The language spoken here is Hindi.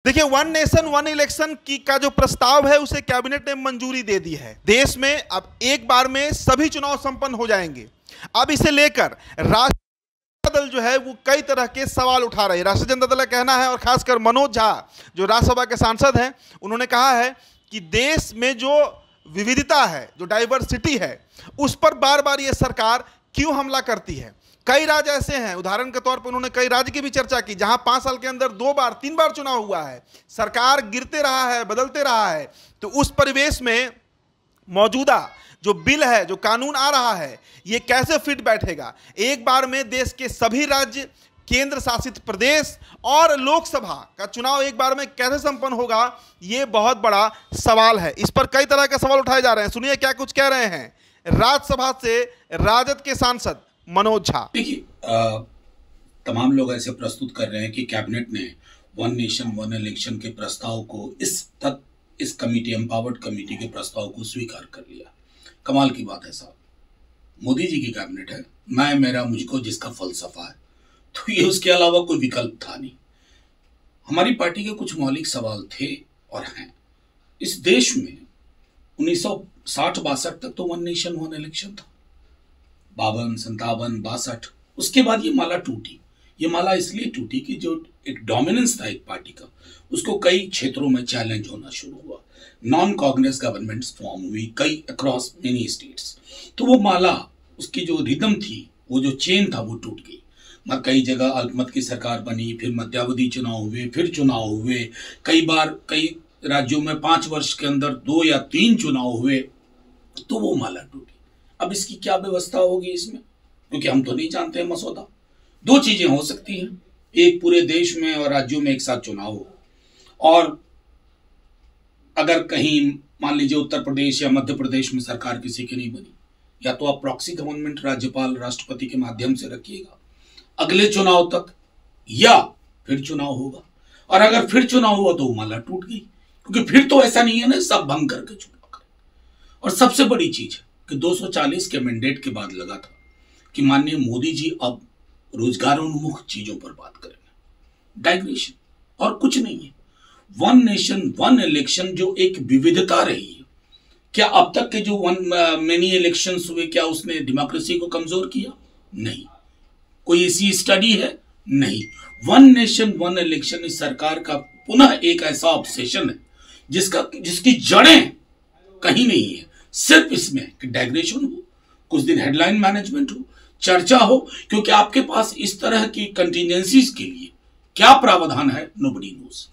देखिए, वन नेशन वन इलेक्शन की का जो प्रस्ताव है उसे कैबिनेट ने मंजूरी दे दी है। देश में अब एक बार में सभी चुनाव संपन्न हो जाएंगे। अब इसे लेकर राष्ट्रीय दल जो है वो कई तरह के सवाल उठा रही है। राष्ट्रीय जनता दल का कहना है, और खासकर मनोज झा जो राज्यसभा के सांसद हैं, उन्होंने कहा है कि देश में जो विविधता है, जो डाइवर्सिटी है, उस पर बार बार ये सरकार क्यों हमला करती है। कई राज्य ऐसे हैं, उदाहरण के तौर पर उन्होंने कई राज्य की भी चर्चा की जहां 5 साल के अंदर 2 बार 3 बार चुनाव हुआ है, सरकार गिरते रहा है, बदलते रहा है। तो उस परिवेश में मौजूदा जो बिल है, जो कानून आ रहा है, ये कैसे फिट बैठेगा। एक बार में देश के सभी राज्य, केंद्र शासित प्रदेश और लोकसभा का चुनाव एक बार में कैसे संपन्न होगा, ये बहुत बड़ा सवाल है। इस पर कई तरह के सवाल उठाए जा रहे हैं। सुनिए क्या कुछ कह रहे हैं राज्यसभा से राजद के सांसद मनोज झा। देखिए, तमाम लोग ऐसे प्रस्तुत कर रहे हैं कि कैबिनेट ने वन नेशन वन इलेक्शन के प्रस्ताव को इस कमिटी, एम्पावर्ड कमिटी के प्रस्ताव को स्वीकार कर लिया। कमाल की बात है साहब, मोदी जी की कैबिनेट है, मैं मेरा मुझको जिसका फलसफा है, तो ये उसके अलावा कोई विकल्प था नहीं। हमारी पार्टी के कुछ मौलिक सवाल थे और हैं। इस देश में 1960-62 तक तो वन नेशन वन इलेक्शन था, 52, 57, 62। उसके बाद ये माला टूटी। ये माला इसलिए टूटी कि जो एक डोमिनेंस था एक पार्टी का, उसको कई क्षेत्रों में चैलेंज होना शुरू हुआ। नॉन कांग्रेस गवर्नमेंट्स फॉर्म हुई कई अक्रॉस मेनी स्टेट्स। तो वो माला, उसकी जो रिदम थी, वो जो चेन था, वो टूट गई। कई जगह अल्पमत की सरकार बनी, फिर मध्यावधि चुनाव हुए, फिर चुनाव हुए, कई बार कई राज्यों में 5 वर्ष के अंदर 2 या 3 चुनाव हुए, तो वो माला टूटी। अब इसकी क्या व्यवस्था होगी इसमें, क्योंकि हम तो नहीं जानते हैं मसौदा। 2 चीजें हो सकती हैं, एक पूरे देश में और राज्यों में एक साथ चुनाव हो, और अगर कहीं मान लीजिए उत्तर प्रदेश या मध्य प्रदेश में सरकार किसी की नहीं बनी, या तो आप प्रॉक्सी गवर्नमेंट राज्यपाल राष्ट्रपति के माध्यम से रखिएगा अगले चुनाव तक, या फिर चुनाव होगा। और अगर फिर चुनाव हुआ तो माला टूट गई, क्योंकि फिर तो ऐसा नहीं है ना सब भंग करके चुनाव करें। और सबसे बड़ी चीज है कि 240 के मैंडेट के बाद लगा था कि माननीय मोदी जी अब रोजगारोन्मुख चीजों पर बात करेंगे, डाइग्रेशन और कुछ नहीं है। वन नेशन वन इलेक्शन जो एक विविधता रही है, क्या अब तक के जो मेनी इलेक्शंस हुए, क्या उसने डेमोक्रेसी को कमजोर किया? नहीं। कोई ऐसी स्टडी है? नहीं। वन नेशन वन इलेक्शन इस सरकार का पुनः एक ऐसा ऑब्सेशन है जिसकी जड़ें कहीं नहीं है, सिर्फ इसमें कि डाइग्रेशन हो, कुछ दिन हेडलाइन मैनेजमेंट हो, चर्चा हो, क्योंकि आपके पास इस तरह की कंटिजेंसीज के लिए क्या प्रावधान है, नोबडी नोस।